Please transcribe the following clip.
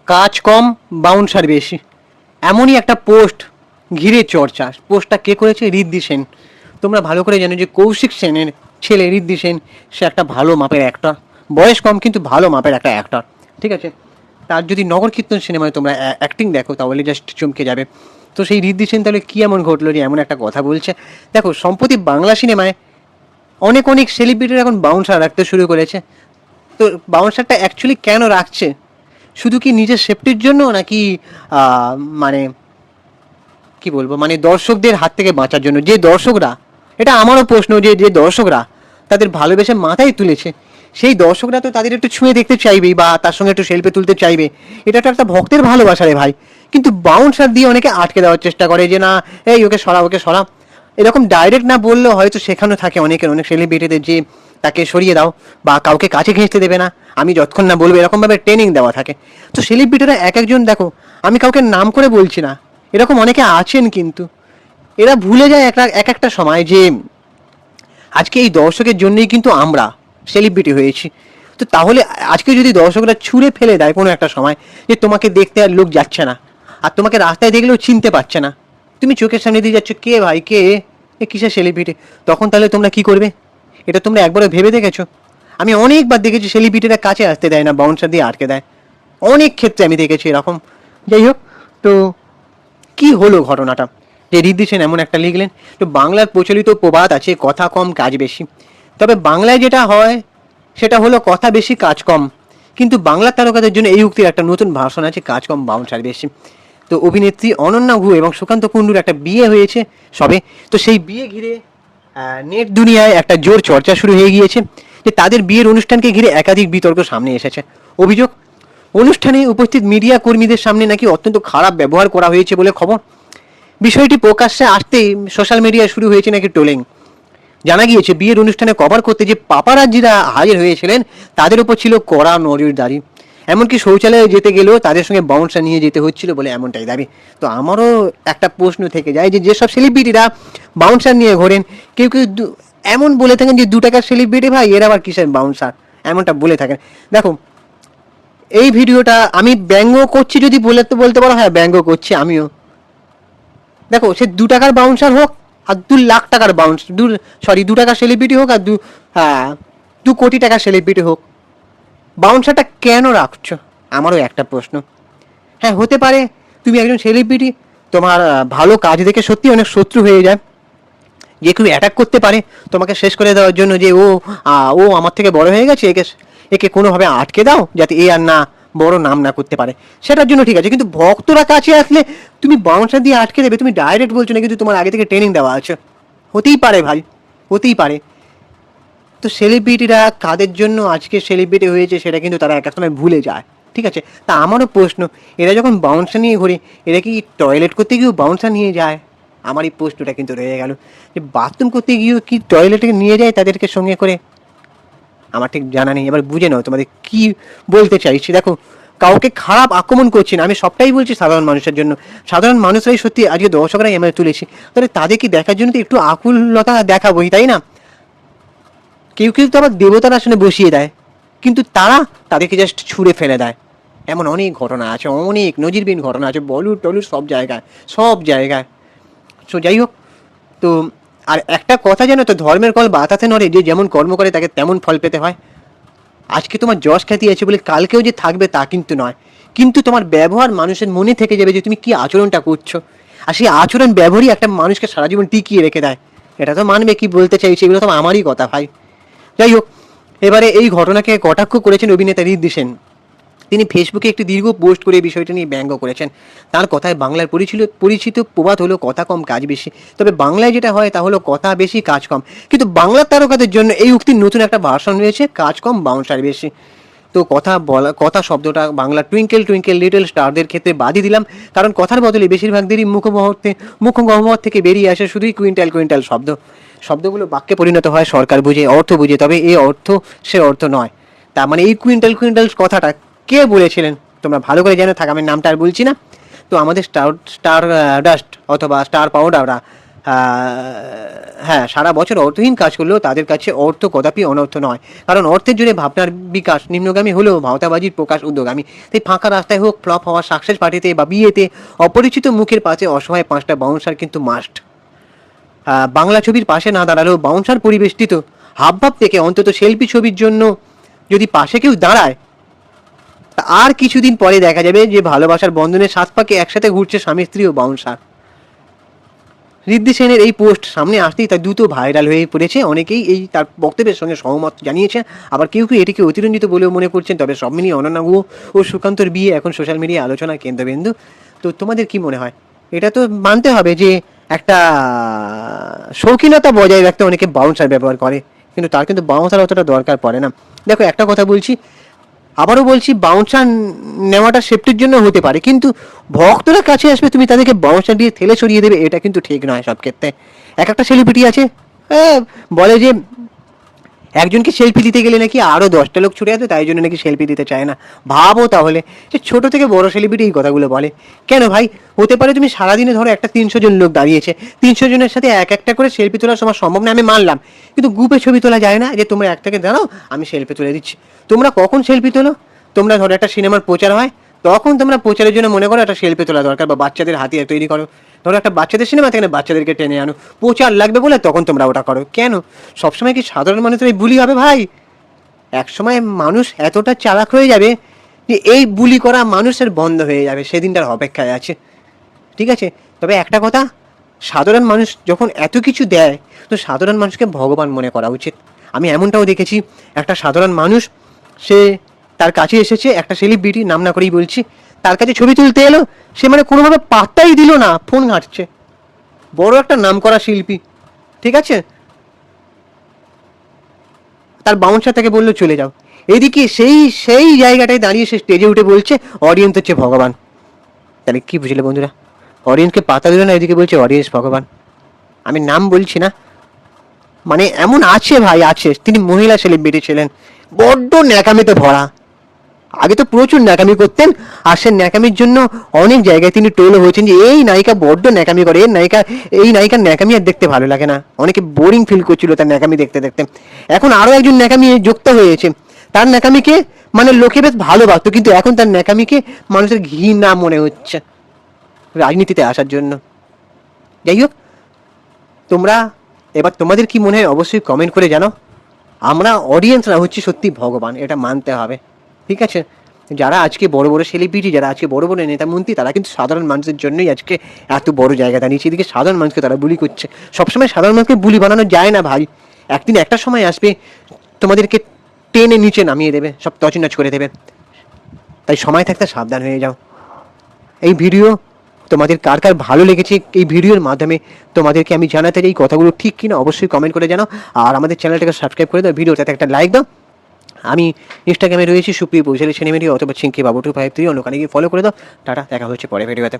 কাজ কম বাউন্সার বেশি, এমনই একটা পোস্ট ঘিরে চর্চা। পোস্টটা কে করেছে? ঋদ্ধি সেন। তোমরা ভালো করে জানো যে কৌশিক সেনের ছেলে ঋদ্ধি সেন, সে একটা ভালো মাপের অ্যাক্টর, বয়স কম কিন্তু ভালো মাপের একটা অ্যাক্টর, ঠিক আছে। তার যদি নগর কীর্তন সিনেমায় তোমরা অ্যাক্টিং দেখো তাহলে জাস্ট চমকে যাবে। তো সেই ঋদ্ধি সেন তাহলে কী এমন ঘটলো যে এমন একটা কথা বলছে? দেখো, সম্প্রতি বাংলা সিনেমায় অনেক অনেক সেলিব্রিটিরা এখন বাউন্সার রাখতে শুরু করেছে। তো বাউন্সারটা অ্যাকচুয়ালি কেন রাখছে? শুধু কি নিজের সেফটির জন্য, নাকি মানে কি বলবো, মানে দর্শকদের হাত থেকে বাঁচার জন্য? যে দর্শকরা, এটা আমারও প্রশ্ন, যে যে দর্শকরা তাদের ভালোবেসে মাথায় তুলেছে, সেই দর্শকরা তো তাদের একটু ছুঁয়ে দেখতে চাইবেই, বা তার সঙ্গে একটু সেলফি তুলতে চাইবে। এটা তো একটা ভক্তের ভালোবাসা রে ভাই। কিন্তু বাউন্সার দিয়ে অনেকে আটকে দেওয়ার চেষ্টা করে, যে না এই ওকে সরা, ওকে সরা। এরকম ডাইরেক্ট না বললেও হয়তো শেখানো থাকে অনেকের, অনেক সেলিব্রিটিদের, যে তাকে সরিয়ে দাও বা কাউকে কাছে ঘেঁচতে দেবে না, আমি যতক্ষণ না বলবো, এরকমভাবে ট্রেনিং দেওয়া থাকে। তো সেলিব্রিটিরা এক একজন, দেখো আমি কাউকে নাম করে বলছি না, এরকম অনেকে আছেন, কিন্তু এরা ভুলে যায় এক একটা সময় যে আজকে এই দর্শকের জন্যই কিন্তু আমরা সেলিব্রিটি হয়েছি। তো তাহলে আজকে যদি দর্শকরা ছুঁড়ে ফেলে দেয় কোনো একটা সময়, যে তোমাকে দেখতে আর লোক যাচ্ছে না, আর তোমাকে রাস্তায় দেখলেও চিনতে পারছে না, তুমি চোখের সামনে দিয়ে যাচ্ছ, কে ভাই কে, এ কিসের সেলিব্রিটি, তখন তাহলে তোমরা কি করবে? এটা তোমরা একবারও ভেবে দেখেছো? আমি অনেকবার দেখেছি সেলিব্রিটিরা কাছে আসতে দেয় না, বাউন্সার দিয়ে আটকে দেয়, অনেক ক্ষেত্রে আমি দেখেছি এরকম। যাই হোক, তো কি হলো ঘটনাটা, যে ঋদ্ধি সেন এমন একটা লিখলেন? তো বাংলার প্রচলিত প্রবাদ আছে, কথা কম কাজ বেশি। তবে বাংলায় যেটা হয় সেটা হলো কথা বেশি কাজ কম। কিন্তু বাংলার তারকাদের জন্য এই উক্তির একটা নতুন ভাষণ আছে, কাজ কম বাউন্সার বেশি। তো অভিনেত্রী অনন্যা ঘু এবং সুকান্ত কুণ্ডুর একটা বিয়ে হয়েছে সবে। তো সেই বিয়ে ঘিরে নেট দুনিয়ায় একটা জোর চর্চা শুরু হয়ে গিয়েছে, যে তাদের বিয়ের অনুষ্ঠানকে ঘিরে একাধিক বিতর্ক সামনে এসেছে। অভিযোগ, অনুষ্ঠানে উপস্থিত মিডিয়া কর্মীদের সামনে নাকি অত্যন্ত খারাপ ব্যবহার করা হয়েছে বলে খবর। বিষয়টি প্রকাশ্যে আসতেই সোশ্যাল মিডিয়ায় শুরু হয়েছে নাকি ট্রোলিং। জানা গিয়েছে বিয়ের অনুষ্ঠানে কভার করতে যে পাপারাজ্জিরা হাজির হয়েছিলেন তাদের উপর ছিল কড়া নজরদারি। এমনকি শৌচালয়ে যেতে গেলেও তাদের সঙ্গে বাউন্সার নিয়ে যেতে হচ্ছিল বলে এমনটাই দাবি। তো আমারও একটা প্রশ্ন থেকে যায়, যে যেসব সেলিব্রিটিরা বাউন্সার নিয়ে ঘোরেন, কেউ কেউ এমন বলে থাকেন যে 2 টাকার সেলিব্রিটি ভাই, এরা আবার কিসের বাউন্সার, এমনটা বলে থাকেন। দেখো, এই ভিডিওটা আমি ব্যঙ্গ করছি যদি বলতে পারো, হ্যাঁ ব্যঙ্গ করছি আমিও। দেখো, সে 2 টাকার বাউন্সার হোক আর 2 লাখ টাকার বাউন্স, 2 টাকার সেলিব্রিটি হোক আর 2 কোটি টাকার সেলিব্রিটি হোক, বাউন্সারটা কেন রাখছো? আমারও একটা প্রশ্ন। হ্যাঁ, হতে পারে তুমি একজন সেলিব্রিটি, তোমার ভালো কাজ দেখে সত্যি অনেক শত্রু হয়ে যায়, যে কেউ অ্যাটাক করতে পারে তোমাকে শেষ করে দেওয়ার জন্য, যে ও আমার থেকে বড় হয়ে গেছে, একে একে কোনোভাবে আটকে দাও যাতে এ আর না বড় নাম না করতে পারে, সেটার জন্য ঠিক আছে। কিন্তু ভক্তরা কাছে আসলে তুমি বাউন্সার দিয়ে আটকে দেবে? তুমি ডাইরেক্ট বলছো না, কিন্তু তোমার আগে থেকে ট্রেনিং দেওয়া আছে। হতেই পারে ভাই, হতেই পারে। তো সেলিব্রিটিরা কাদের জন্য আজকে সেলিব্রিটি হয়েছে সেটা কিন্তু তারা এক এক সময় ভুলে যায়, ঠিক আছে। তা আমারও প্রশ্ন, এরা যখন বাউন্সার নিয়ে ঘোরে, এরা কি টয়লেট করতে গিয়েও বাউন্সার নিয়ে যায়? আমার এই প্রশ্নটা কিন্তু রয়ে গেল, যে বাথরুম করতে গিয়েও কি টয়লেটে নিয়ে যায় তাদেরকে সঙ্গে করে? আমার ঠিক জানা নেই, এবার বুঝে নাও তোমাদের কি বলতে চাইছি। দেখো, কাউকে খারাপ আক্রমণ করছি না, আমি সবটাই বলছি সাধারণ মানুষের জন্য। সাধারণ মানুষরাই সত্যি আজকে দর্শকরাই আমরা তুলেছি, তাহলে তাদেরকে দেখার জন্য তো একটু আকুলতা দেখাবোই, তাই না? কেউ কেউ তো আবার দেবতার আসনে বসিয়ে দেয়, কিন্তু তারা তাদেরকে জাস্ট ছুঁড়ে ফেলে দেয়। এমন অনেক ঘটনা আছে, অনেক নজিরবিহীন ঘটনা আছে, বলিউড টলিউড সব জায়গায়, সব জায়গায়। সো যাই হোক, তো আর একটা কথা জানো তো, ধর্মের কল বাতাতে নড়ে, যে যেমন কর্ম করে তাকে তেমন ফল পেতে হয়। আজকে তোমার যশ খ্যাতি আছে বলে কালকেও যে থাকবে তা কিন্তু নয়, কিন্তু তোমার ব্যবহার মানুষের মনে থেকে যাবে, যে তুমি কি আচরণটা করছো। আর সেই আচরণ ব্যবহারই একটা মানুষকে সারা জীবন টিকিয়ে রেখে দেয়। এটা তো মানবে, কি বলতে চাইছি, এগুলো তো আমারই কথা ভাই। যাই হোক, এবারে এই ঘটনাকে কটাক্ষ করেছেন অভিনেতা ঋদ্ধি সেন। তিনি ফেসবুকে একটি দীর্ঘ পোস্ট করে বিষয়টা নিয়ে ব্যঙ্গ করেছেন। তার কথায় বাংলার পরিচিত প্রবাদ হলো কথা কম কাজ বেশি। তবে বাংলায় যেটা হয় তা হলো কথা বেশি কাজ কম। কিন্তু বাংলার তারকাদের জন্য এই উক্তির নতুন একটা ভার্সন রয়েছে, কাজ কম বাউন্সার বেশি। তো কথা শব্দটা বাংলা টুইঙ্কেল টুইঙ্কেল লিটল স্টারদের ক্ষেত্রে বাদই দিলাম, কারণ কথার বদলে বেশিরভাগদেরই মুখগহ্বর থেকে বেরিয়ে আসে শুধুই কুইন্টাল কুইন্টাল শব্দ। শব্দগুলো বাক্যে পরিণত হয় সরকার বুঝে, অর্থ বুঝে, তবে এই অর্থ সে অর্থ নয়। তার মানে এই কুইন্টাল কুইন্টাল কথাটা কে বলেছিলেন তোমরা ভালো করে জানো, থাক আমি নামটা আর বলছি না। তো আমাদের স্টার ডাস্ট অথবা স্টার পাউডাররা হ্যাঁ, সারা বছর অর্থহীন কাজ করলেও তাদের কাছে অর্থ কদাপি অনর্থ নয়, কারণ অর্থের জোরে ভাবনার বিকাশ নিম্নগামী হলেও ভাওতাবাজির প্রকাশ উদ্যোগামী। তাই ফাঁকা রাস্তায় হোক, ফ্লপ হওয়া সাকসেস পার্টিতে বা বিয়েতে অপরিচিত মুখের পাশে অসহায় 5টা বাউন্সার কিন্তু মাস্ট। বাংলা ছবির পাশে না দাঁড়ালেও বাউন্সার পরিবেষ্টিত হাবভাব থেকে অন্তত সেলফি ছবির জন্য যদি পাশে কেউ দাঁড়ায়, তা আর কিছুদিন পরে দেখা যাবে যে ভালোবাসার বন্ধনে 7 পাকে একসাথে ঘুরছে স্বামী স্ত্রী ও বাউন্সার। ঋদ্ধি সেনের এই পোস্ট সামনে আসতেই তার দ্রুত ভাইরাল হয়ে পড়েছে। অনেকেই এই তার বক্তব্যের সঙ্গে সহমত জানিয়েছেন, আবার কেউ কেউ এটিকে অতিরঞ্জিত বলেও মনে করছেন। তবে সব মিলিয়ে অনন্যা গুহ ও সুকান্তর বিয়ে এখন সোশ্যাল মিডিয়ায় আলোচনার কেন্দ্রবিন্দু। তো তোমাদের কি মনে হয়? এটা তো মানতে হবে যে একটা শৌখিনতা বজায় রাখতে অনেকে বাউন্সার ব্যবহার করে, কিন্তু তার কিন্তু বাউন্সার অতটা দরকার পড়ে না। দেখো, একটা কথা বলছি, আবারও বলছি, বাউন্সার নেওয়াটা সেফটির জন্য হতে পারে, কিন্তু ভক্তরা কাছে আসবে, তুমি তাদেরকে বাউন্সার দিয়ে ঠেলে সরিয়ে দেবে, এটা কিন্তু ঠিক নয় সব ক্ষেত্রে। একটা সেলিব্রিটি আছে, বলে যে একজনকে সেলফি দিতে গেলে নাকি আরও 10টা লোক ছুটে আসবে, তাই জন্য নাকি সেলফি দিতে চায় না। ভাবো তাহলে, যে ছোট থেকে বড় সেলিব্রিটি এই কথাগুলো বলে কেন ভাই? হতে পারে তুমি সারাদিনে ধরো একটা 300 জন লোক দাঁড়িয়েছে, 300 জনের সাথে এক একটা করে সেলফি তোলার সময় সম্ভব না, আমি মানলাম, কিন্তু গ্রুপে ছবি তোলা যায় না যে তোমরা এক থেকে দাঁড়াও আমি সেলফি তুলে দিচ্ছি? তোমরা কখন সেলফি তোলো? তোমরা ধরো একটা সিনেমার প্রচার হয়, তখন তোমরা প্রচারের জন্য মনে করো একটা সেলফি তোলা দরকার, বা বাচ্চাদের হাতিয়ার তৈরি করো, ধরো একটা বাচ্চাদের সিনেমা থেকে বাচ্চাদেরকে টেনে আনো, প্রচার লাগবে বলে তখন তোমরা ওটা করো। কেন সবসময় কি সাধারণ মানুষের এই বুলি হবে ভাই? একসময় মানুষ এতটা চালাক হয়ে যাবে যে এই বুলি করা মানুষের বন্ধ হয়ে যাবে, সেদিনটার অপেক্ষায় আছে। ঠিক আছে, তবে একটা কথা, সাধারণ মানুষ যখন এত কিছু দেয়, তো সাধারণ মানুষকে ভগবান মনে করা উচিত। আমি এমনটাও দেখেছি, একটা সাধারণ মানুষ, সে তার কাছে এসেছে, একটা সেলিব্রিটি, নাম না করেই বলছি, তার কাছে ছবি তুলতে এলো, সে মানে কোনোভাবে পাত্তাই দিল না, ফোন ঘাঁটছে। বড় একটা নামকরা শিল্পী, ঠিক আছে, তার বাউন্সার তাকে বললো চলে যাও। এদিকে সেই সেই জায়গাটায় দাঁড়িয়ে সে স্টেজে উঠে বলছে অডিয়েন্স হচ্ছে ভগবান। তাহলে কি বুঝলে বন্ধুরা? অডিয়েন্সকে পাতা দিল না, এদিকে বলছে অডিয়েন্স ভগবান। আমি নাম বলছি না, মানে এমন আছে ভাই, আছে। তিনি মহিলা সেলিব্রিটি ছিলেন, বড্ড ন্যাকামিতে ভরা। আগে তো প্রচুর ন্যাকামি করতেন, আর সে ন্যাকামির জন্য অনেক জায়গায় তিনি টোলও হয়েছেন যে এই নায়িকা বড্ড ন্যাকামি করে, এই নায়িকার ন্যাকামি আর দেখতে ভালো লাগে না। অনেকে বোরিং ফিল করছিল তার ন্যাকামি দেখতে দেখতে। এখন আরও একজন ন্যাকামি যুক্ত হয়েছে, তার ন্যাকামিকে মানে লোকে বেশ ভালোবাসতো, কিন্তু এখন তার ন্যাকামিকে মানুষের ঘৃণা মনে হচ্ছে রাজনীতিতে আসার জন্য। যাই হোক, তোমরা এবার তোমাদের কি মনে হয় অবশ্যই কমেন্ট করে জানাও। আমরা অডিয়েন্সরা হচ্ছে সত্যি ভগবান, এটা মানতে হবে। ঠিক আছে, যারা আজকে বড় বড় সেলিব্রিটি, যারা আজকে বড় বড় নেতা মন্ত্রী, তারা কিন্তু সাধারণ মানুষের জন্যই আজকে এত বড় জায়গা দাঁড়িয়েছে। এদিকে সাধারণ মানুষকে তারা বুলি করছে। সবসময় সাধারণ মানুষকে বুলি বানানো যায় না ভাই। একদিন একটা সময় আসবে, তোমাদেরকে টেনে নিচে নামিয়ে দেবে, সব তছনছ করে দেবে। তাই সময় থাকতে সাবধান হয়ে যাও। এই ভিডিও তোমাদের কার কার ভালো লেগেছে, এই ভিডিওর মাধ্যমে তোমাদেরকে আমি জানাতে চাই, এই কথাগুলো ঠিক কিনা অবশ্যই কমেন্ট করে জানাও। আর আমাদের চ্যানেলটাকে সাবস্ক্রাইব করে দাও, ভিডিওটাতে একটা লাইক দাও। আমি ইনস্টাগ্রামে রয়েছি সুপ্রিয় পৌঁছালি সিনেমেরি, অথবা চিঙ্কি বাবু 253, অন্য কানে গিয়ে ফলো করে দাও। টাটা, দেখা হচ্ছে পরে ভিডিওতে।